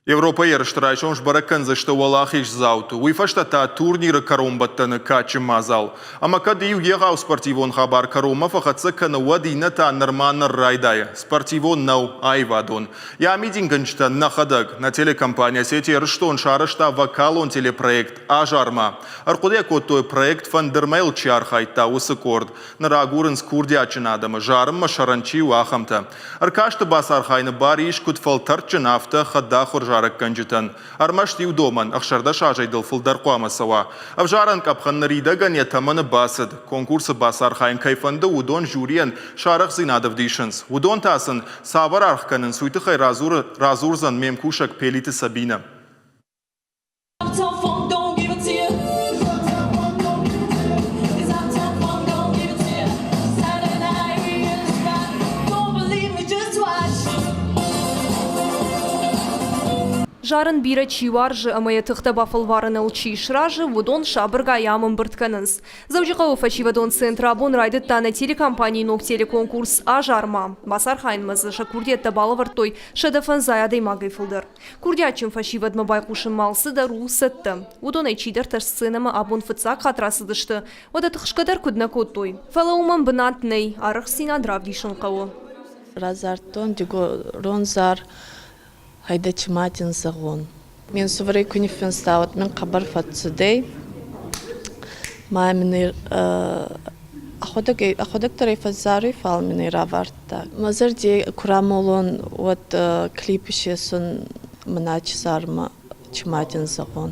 Европа yarıştırayşon jbarakan zıştı valahiş zavtu. Uifaşta ta turnirı karombattını kaçı mazal. Ama kadiyu yeğav sportivon habar karoma fakat kanı vadina ta nırmanı raydaya. Sportivon nav ayvadon. Ya midingınçta nahadag na telekompanya seti yarışton şarışta vakalon teleprojekt ajarma. Arkudiya kottoy projekt fandırmayl çarhayta usikord. Naragurın skurdyaçın adamı jarım şarançı vahamta. Arkaştı basarhayını bari iş kutfaltarçın hafta xaddaxur жарак канжитан. Армашти удоман, ахшарда шажайдыл фылдар қуамасава. Авжаран капхан наридаган ятаманы басыд. Конкурсы басар хайын кайфанды удон жюриен шарах зинадов дишынс. Удон тасын савар архканын суйтыхай разурзан мемкушак пелиты Сабина. Жарын бира чиваржы амая тыхта бафылварын улчи шражы вудон шабырга ямын быртканынс. Заужиқау фачивадон центра абон райды тана телекомпании нок телеконкурс ажарма. Басар хайнмазы шакурдетта балавартой шадафан заядой магай фылдыр. Курдячым фачивадма байқушын малсы да рул сытты. Вудон айчидер таш сценама абон фыцак хатрасы дышты. Ода тыхшкадар кудна коттой. Фалауман бынатней арық синадрав дишын қауы. Разартон диго ронзар Hayda çimatin sağon. Men suvray kunifin stavut men qabar fatsudey. Ma men aходок тарифа зары фал мен раварта. Мазар де курамолон вот клипишеsun мнач сарма çimatin sağon.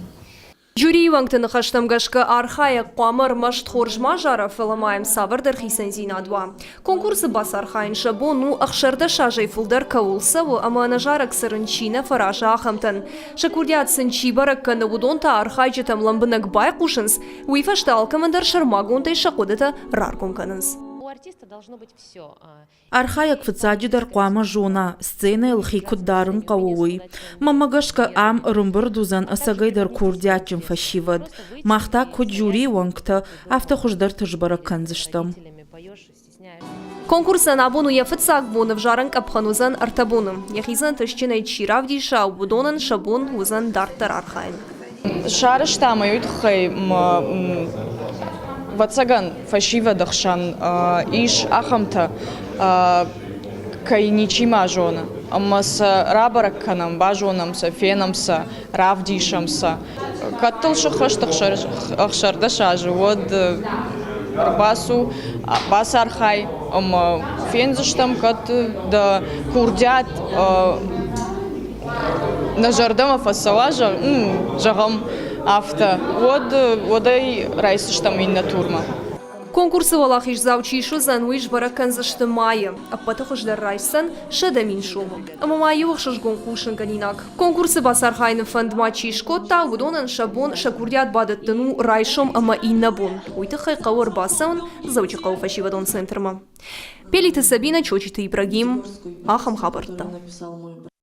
Жюри вангтыны хаштамгашка архая қуамыр машт хоржма жара филамайм савырдар хисен зинадва. Конкурсы бас архайын шабону ақшарда шажай фулдар каулсаву, ама на жарак сарынчина фаража ахамтан. Шакурдят сынчи баракканы удонта архайчы тамламбынак бай кушынс, уйфашта алкамандар шармагунтай шакудата раркунканынс. Архаяк фыцаджидар қуама жона, сцена илхи куддарын қаууи. Мамагашка ам румбырдузан асагайдар курдячым фашивад. Махта куд жюри вангта автохуждар тыжбара канзыштам. Конкурсан абону яфыцак бонов жаранг абханузан артабоным. Яхизан тышчинай чиравди шау будонан шабон узан дартар архайн. Шарыштама юйтхай Вацаган фашива дахшан иш ахамта кайничима жона. Амас рабаракканам бажонамса фенамса равдишамса. Каттыл шахаштах ахшарда шажы вот басу басархай ам фензыштам кат да курдят на жардама фасалажа жагам Авто. Водай райсыштам инна турма. Конкурсы валахиш заучишу зануиш баракан зашты майы. Аппатахушдар райсан шадамин шуму. Ама майы вахшаш гонкушын ганинак. Конкурсы басархайны фандма чишко та вудонан шабон шакурдят бадаттыну райшом ама инна бон. Уйтахай қауыр басаун заучиқау фашивадон центрма. Пелиты Сабина, Чочиты Ибрагим, Ахам Хабарта.